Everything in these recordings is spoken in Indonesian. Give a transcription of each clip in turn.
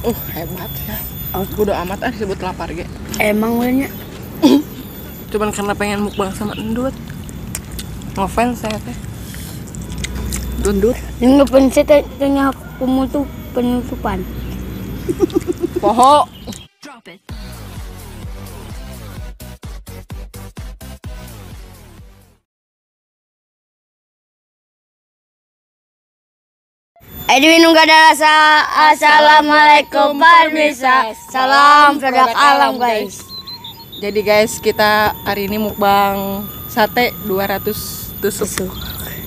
Hebat ya. Bodo amat disebut lapar ge. Emang banyak. Cuman karena pengen mukbang sama Endut. Ngefans saya teh. Dundut. Yang ngefans tanya kamu tuh penutupan. Poho. Drop it. Edwin nggak ada rasa. Assalamualaikum pemirsa. Salam produk alam guys. Jadi guys, kita hari ini mukbang sate 200 tusuk.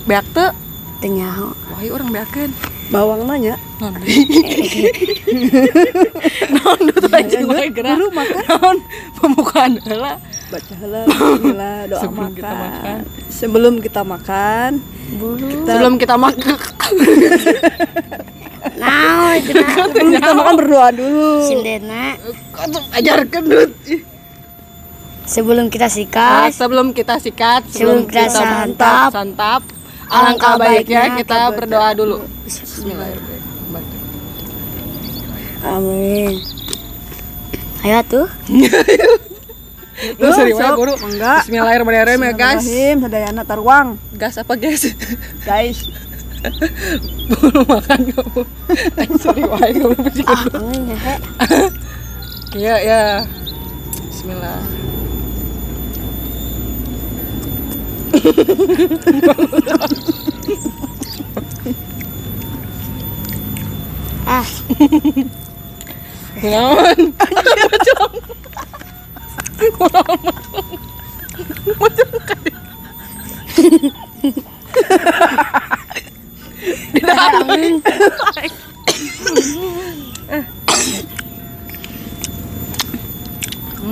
Beak teu? Tanya. Wah, orang beakeun. Bawang nanya. Naon tuh aja wae gerak. Dulu makan. Naon pembukaan heula. Baca heula bismillah, doa Sebelum makan. kita makan. Sebelum kita makan. Sebelum kita makan. Nah, Sebelum kita makan berdoa dulu. Sindena. Atuh ajarkeun Dut. Sebelum kita sikat. Sebelum kita sikat, Sebelum kita santap, alangkah baiknya kita berdoa dulu. Bismillahirrahmanirrahim. Amin. Ayo tuh. Lu serius ya, Guru? Enggak. Bismillahirrahmanirrahim ya, guys. Bismillahirrahim, sadayana taruang. Gas apa, guys? Guys, Belum makan kamu. Sorry, wae kamu bikin dulu. Iya, ya. Bismillah. Naon?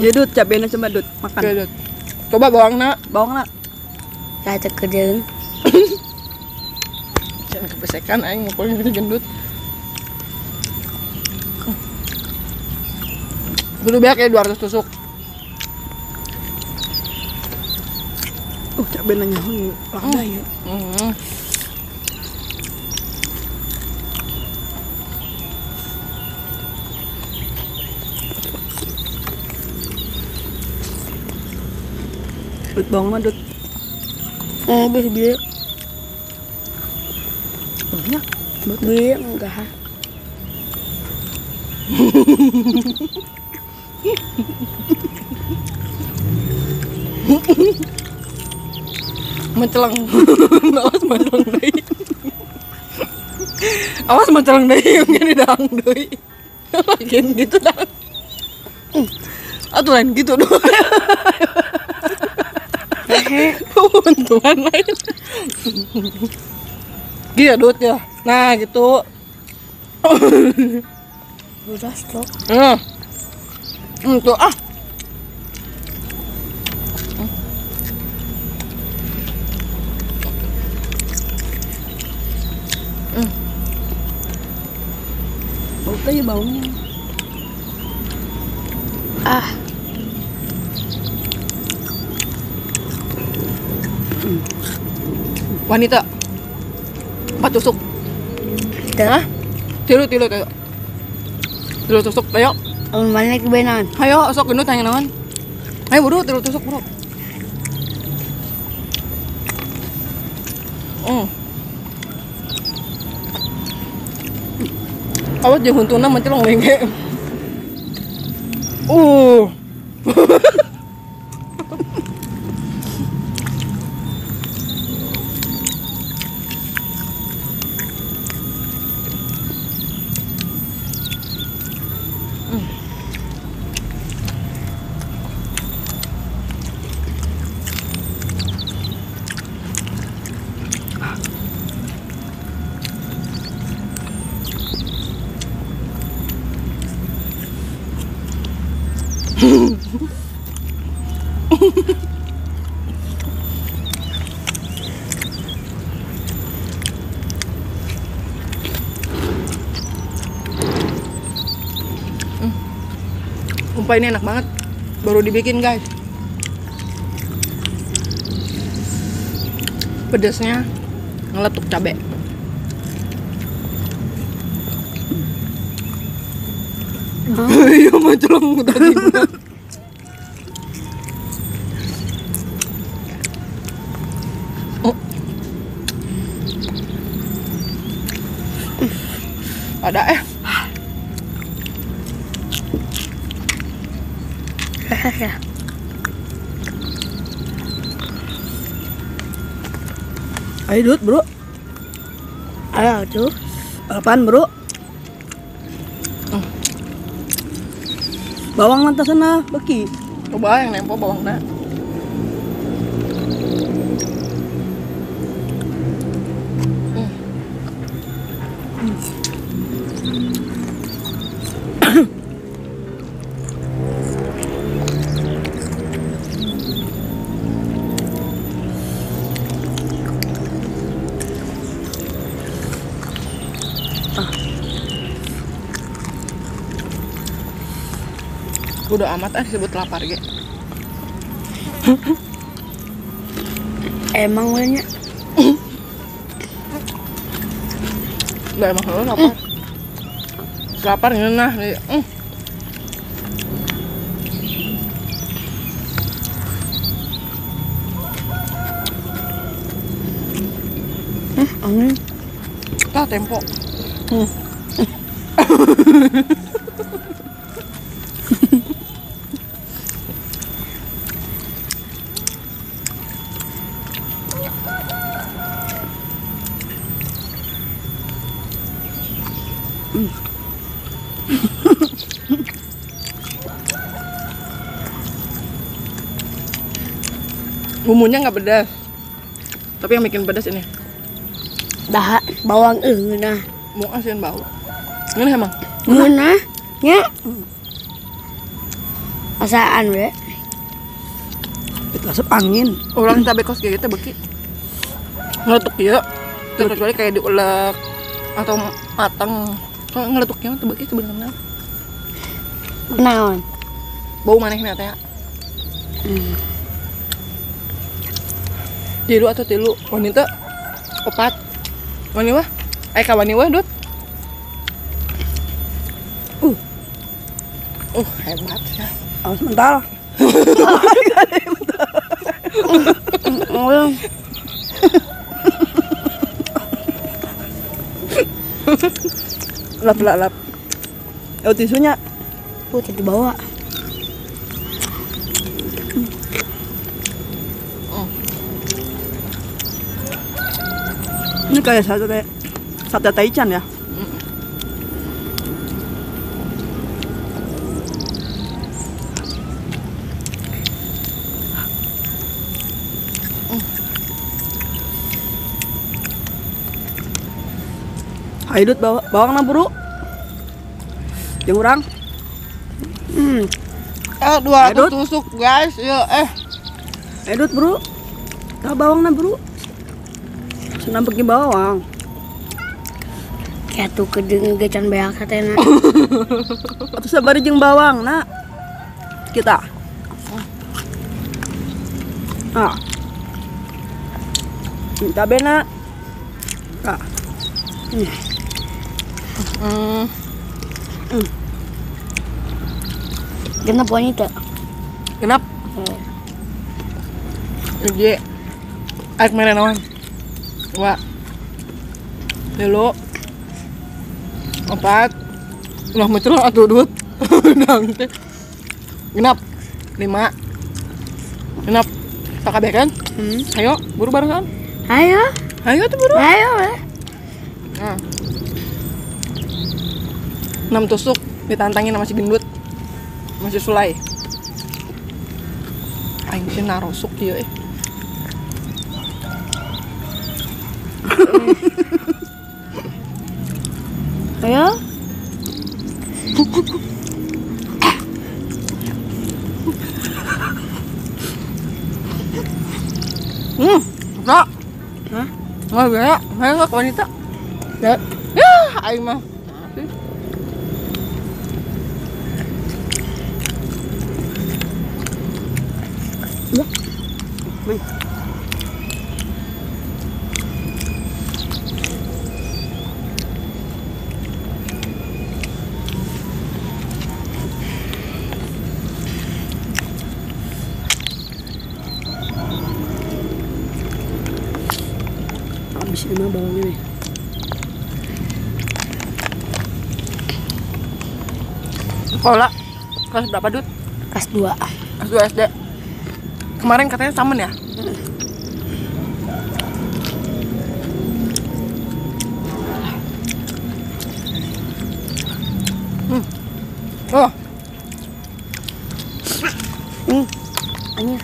Jedut cabenya coba Dut, makan. Oke, Dut. Coba bawangna. Bawang nak. Rata kedeng. Jangan kepesekan aing ngumpulin gitu gendut. Dulu beak ya 200 tusuk. Cabenya nyaho lada ya. Dut bawang mah Dut. Biar. Banyak. Biar enggak. Mencelang. Awas mencelang deui. Awas mencelang deui yang didang deui. Lagian gitu dah. Atuh lain gitu doang. Untungan lain. Gitu Dut ya. Nah, gitu. Udah stop. Tuh Bau teh ya baunya. wanita 4 tusuk. Dah. Tilu kayak. Tilu tusuk, ayo. Alun balik ke benan. Ayo, sok gendut tanya naon. Ayo buru, tilu tusuk buru. Awas jeung huntuna mencelong lenge. Sumpah ini enak banget. Baru dibikin guys. Pedasnya ngeletuk cabe. Iya mah celeng tadi. Ada Ayo Dut, bro. Ayo tuh. Apaan, bro? Bawang lantas sana, beki. coba yang nempo bawangnya. Udah amat disebut lapar ge. Emang banyak. Udah emang lu lapar. Lapar ngeunah nih. Angin. Tah tempo. Bumbunya nggak pedas, tapi yang bikin pedas ini Dah bawang nah. mau asin bau. Ini emang Ngeunah nya. Asaan we. Itu asap angin. orang cabai kos kayak gitu beki ngeletuk ya, kecuali kayak diulek atau matang. Kalau ngeletuknya tuh beki sebenarnya Naon? bau manehna teh. Tilu atau tilu wanita opat wani wah kawani wah Dut. Hebat ya. Awas mental. Lap. Oh tisunya. Putih dibawa. Ini kayak sate taichan ya. Ayo Dut, bawang na bro. Yang urang. 200 Dut. tusuk guys. Yuk Ayo Dut bro. Tah bawang na bro. Senang pergi bawang. Kayak tuh kedeng gecan beak katanya. Atau sabar jeung bawang nak. Kita. Ah. Cabe nak. Ah. Genap wanita. Kenap? Jadi air merah naon? Wah. Halo. 4. Ulah mecer atuh Dut. Nang teh. Genap. 5. Genap. Tak kabeh kan? Ayo, buru barengan. Ayo. Ayo tuh buru. Ayo we. Nah. 6 tusuk ditantangin sama si gendut. Masih sulai. Aing sih narosuk dia Ayo. Enggak. Hah? Enggak bisa. Saya enggak wanita. Dah. Ya, aing mah. Ini bawangnya nih. Sekolah kelas berapa, Dut? Kelas 2. Kelas 2 SD. Kemarin katanya samen ya? Oh, Anyar.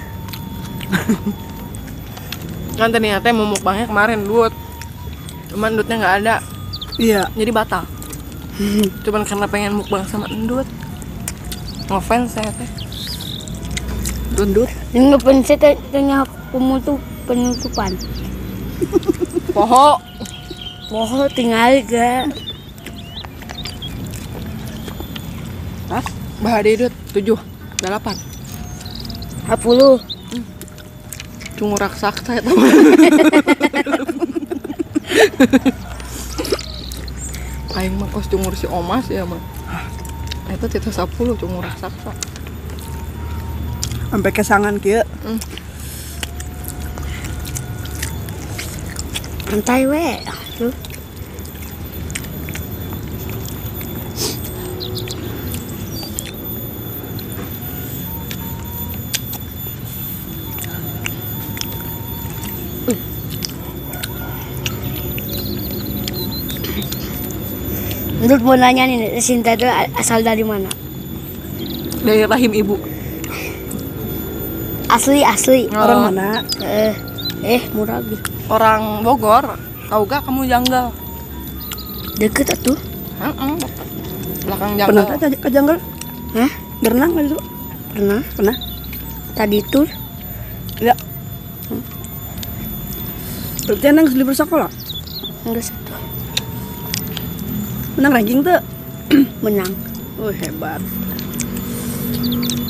kan ternyata mau mukbangnya kemarin, Dut. Cuman Dutnya nggak ada, Iya. jadi batal. Cuman karena pengen mukbang sama Endut. Ngefans saya teh. Dundut. Ini penset tanya penutupan. Poho. Poho tinggal ke Pas. Bahade Dut 7, 8. 10. Cungu raksasa ya teman. Aing mah kos cungur si Omas ya mah. Itu kita 10 cungur raksasa. Sampai kesangan kieu. Santai we. Tuh. Menurut mau nanya nih, Sinta itu asal dari mana? Dari rahim ibu. Asli. Orang mana? Murabi. Orang Bogor. Tahu gak kamu janggal? Deket atuh. Belakang Pernah janggal. ke janggal? Hah? Berenang nggak itu? Pernah? Pernah? Tadi itu Ya. Berarti nang libur sekolah. enggak satu. Menang ranking tuh. Menang. Oh hebat.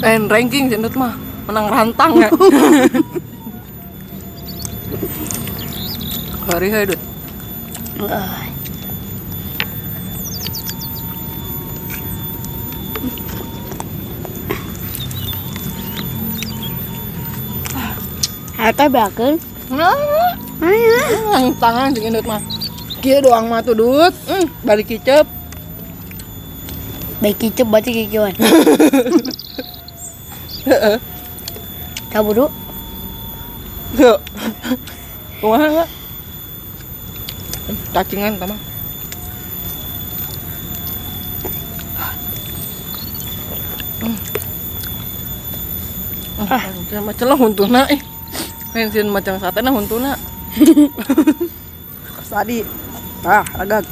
Ranking Endut mah menang rantang ya. Hari Dut. Harta belakang. Yang tangan jeung Endut mah. Kieu doang mah tuh Dut. Balik kicep. Baik kicep berarti kikiwan. Kaburu. Tuh. Kumaha enggak? Cacingan tama. Jangan macam lah huntuna pensiun macam satena huntuna. Tadi. Ah, agak.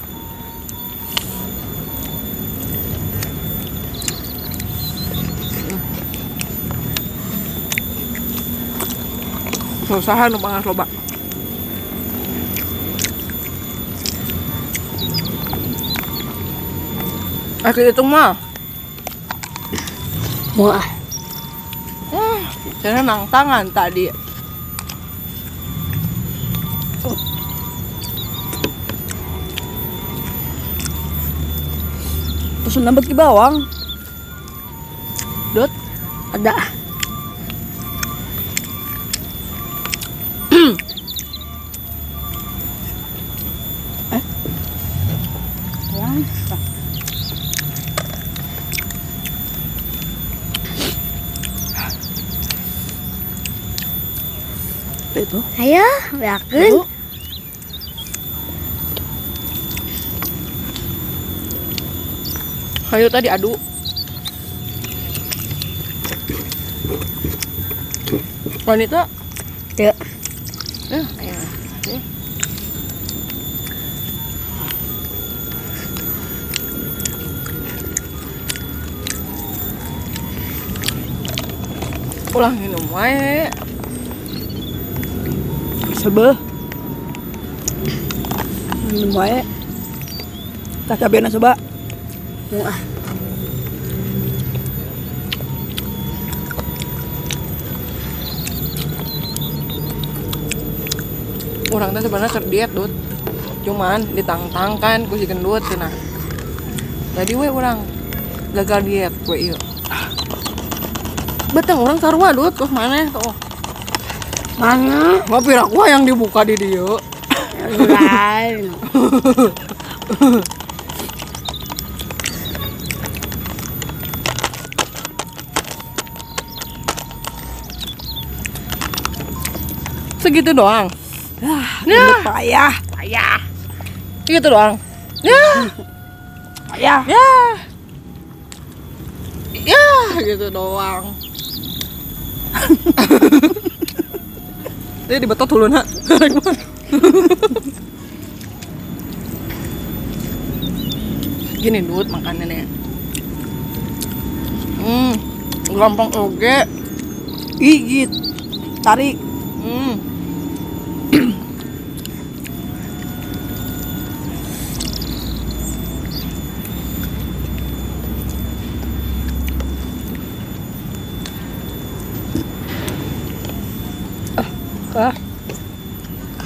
Usaha nu pangas loba. Aku itu mah. Wah, Saya nang tangan tadi. Terus nambah ke bawang. Dut. ada. Itu. Ayo, belakang. Ayo tadi adu. Wanita. Tuh. Ayo. Ulah minum wae. Sebeh. Minum wae. Tah cabena coba. Wah, Orang teh sebenarnya keur diet, Dut. Cuman ditangtangkan ku si gendut cenah. Tadi we urang gagal diet we ieu. Beteng orang sarua, Dut, kos maneh tuh. mana? Ngopi rak yang dibuka di dieu. Lain. Segitu doang. Gendut payah. Ayah. Segitu doang. Ya. Payah. Ya. Ya, gitu doang. Dia dibetot dulu nak. Gini Dut makanannya. Gampang oge. Gigit. Tarik.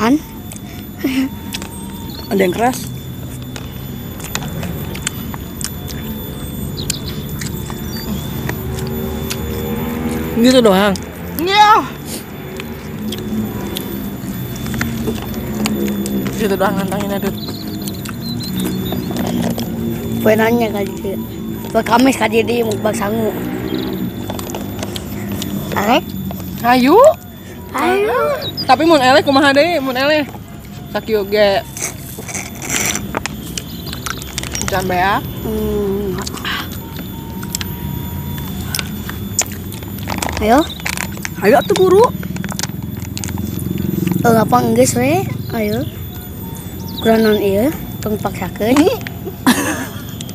Kan? Ada yang keras. Gitu doang. Ya. Gitu doang nantangin Dut. Poe nanya kali. Poe Kamis kali di mukbang sangu. Arek? Ayo. Ayo. Tapi mun eleh kumaha deui mun eleh. Sakieu ge. Can beak. Ayo. Ayo atuh guru. Ngapa geus we? Ayo. Kuranan ieu tong paksakeun.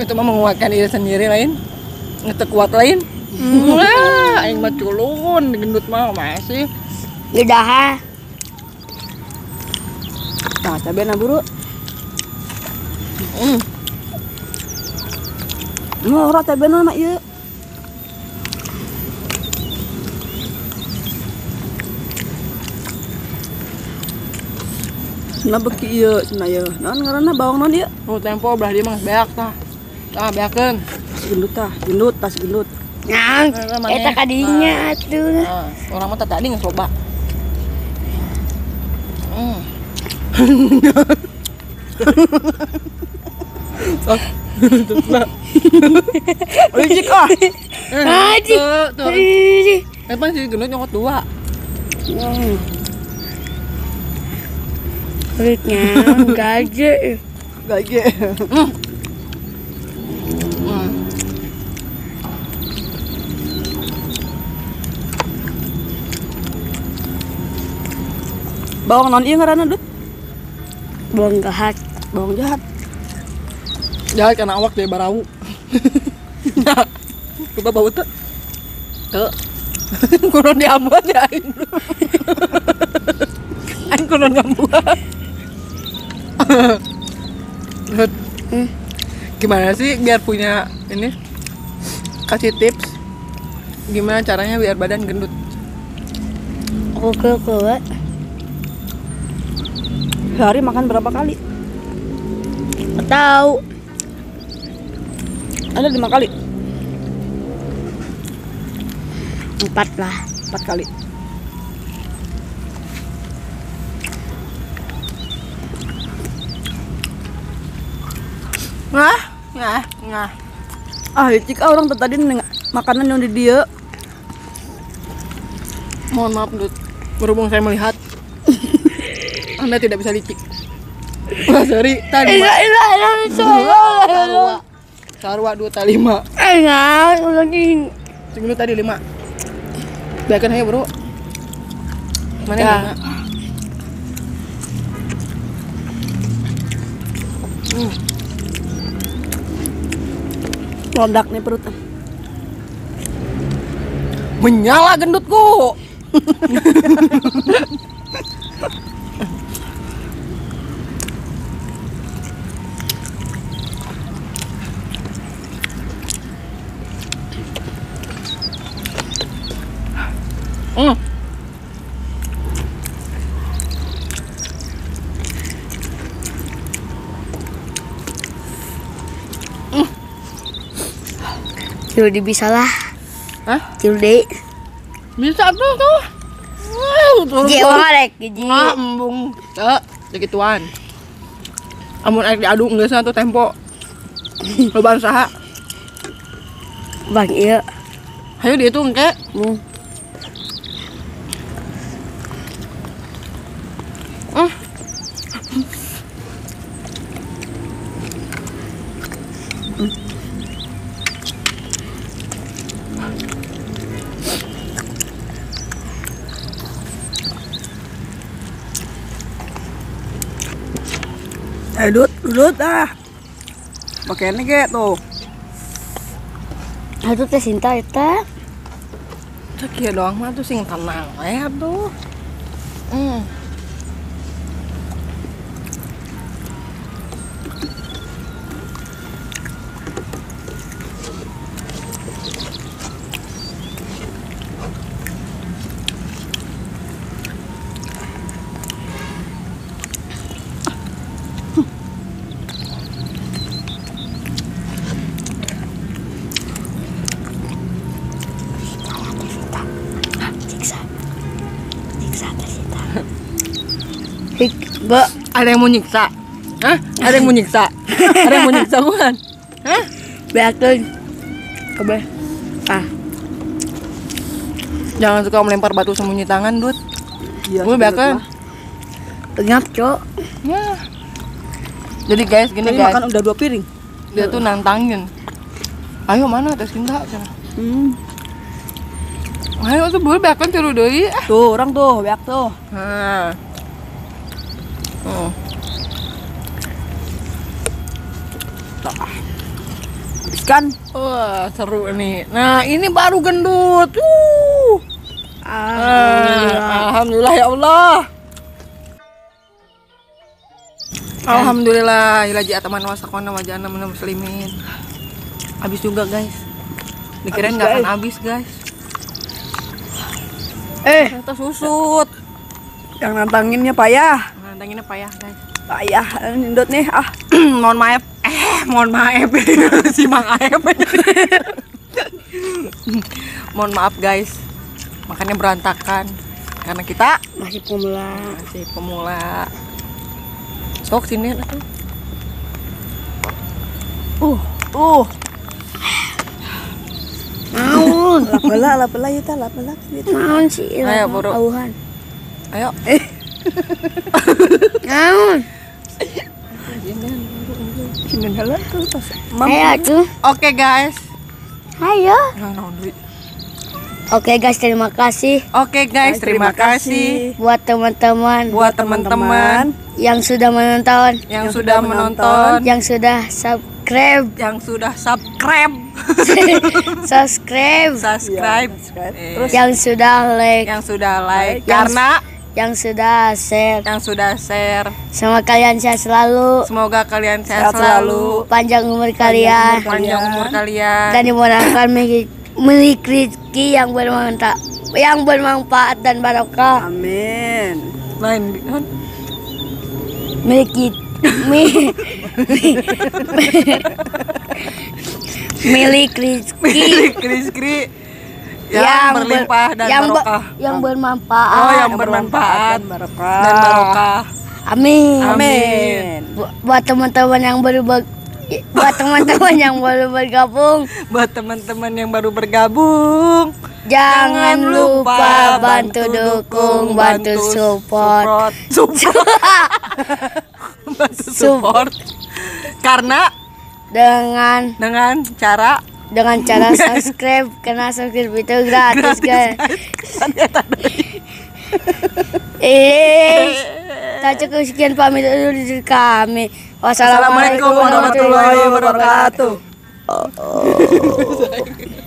Itu mah menguatkan diri sendiri lain. Ngeteu kuat lain. Wah, aing mah culun, gendut mah masih. Gedaha. Nah, cabena buru. Ora cabena mah ieu. Cenah beki ieu, cenah ieu. Naon ngaranna bawang naon ieu? Oh, tempo belah dia mah beak tah. Tah beakeun. Gendut tah, gendut, tas gendut. Nah, eta kadinya atuh. Nah, orang mah tadi geus loba. Licik ah. Aji. Tuh. Emang si gendut nyokot dua. Perutnya gaje. Gaje. Bawang naon ieu ngaranna, Dut? Bawang jahat. Bawang jahat. Jahat karena awak dia barau. Coba bau tuh. Tuh. Kurang diambuat ya aing. Aing kurang ngambuat. Gimana sih biar punya ini? Kasih tips. Gimana caranya biar badan gendut? Oke. Sehari makan berapa kali? Tahu. Ada 5 kali. 4 lah. 4 kali. Nah. Ah, licik ah orang tadi makanan yang di dia. Mohon maaf, Dut. Berhubung saya melihat Anda tidak bisa licik. Wah, sorry. Tadi Sarwa 2 tali 5. Enak, lagi. Segini tadi 5. Biarkan aja, Bro. Mana Ya. 5? Meledak nih perutnya. Menyala gendutku. Jadi bisa lah. Hah? Jadi. Bisa tuh. Wow, turun. Jewa rek, gigi. Embung. Segituan. Amun air diaduk geus tuh tempo. Lobaan saha? Bang iya. Hayu dihitung ke. Dudut ah. Pakaiannya kayak tuh. Aduh teh Sinta eta. Sakieu doang mah tuh sing tenang we tuh. Mbak, Ada yang mau nyiksa? Hah? Ada yang mau nyiksa? Ada yang mau nyiksa bukan? Hah? beakeun. Kabeh. Jangan suka melempar batu sembunyi tangan, Dut. Iya. Gue bahkan. Penyap, Cok. Ya. Jadi guys, gini Ini guys. makan udah 2 piring. Dia tuh nantangin. Ayo mana tes Sinta cenah. Ayo tuh boleh bahkan tiru deui. Tuh, orang tuh, beak tuh. Nah. Habiskan. Wah, seru nih. Nah, ini baru gendut. Alhamdulillah ya Allah. Alhamdulillah, ilaji ataman wasakona wajana minal muslimin. Habis juga, guys. Dikirain Habis, nggak akan guys. habis, guys. Ternyata Susut. yang nantanginnya payah. Nantanginnya payah, guys. Payah, Indot nih. Mohon maaf. Mohon maaf. Si Mang Aep. Mohon maaf, guys. Makannya berantakan karena kita Masih pemula. masih pemula. Sok sini atuh. Naon? Lapela ya ta, lapela gitu. Naon sih? Ayo, buru. Auhan. Ayo. Naon? Sini heula tuh tas. Ayo tuh. Oke, guys. Ayo. Naon deui? Oke guys, terima kasih Oke, guys, terima kasih buat teman-teman buat teman-teman yang sudah menonton, yang sudah menonton, yang sudah subscribe, yang sudah subscribe, subscribe, subscribe, Terus yang sudah like, yang sudah like, Yang- karena yang sudah share. yang sudah share. Sama kalian sehat selalu, Semoga kalian sehat Sehat selalu. selalu, panjang umur kalian, panjang umur kalian, dan dimudahkan memiliki rezeki yang bermanfaat dan barokah. amin. lain Miliki milik rezeki kris-kris yang berlimpah dan barokah. yang bermanfaat. Oh, yang bermanfaat Dan barokah. dan barokah. Amin. Amin. Buat teman-teman yang baru buat teman-teman yang baru bergabung, Buat teman-teman yang baru bergabung, jangan lupa bantu dukung, bantu support. Bantu support. Karena dengan cara subscribe, karena subscribe itu gratis guys. Tak cukup sekian, pamit dulu dari kami. Wassalamualaikum Assalamualaikum warahmatullahi warahmatullahi wabarakatuh.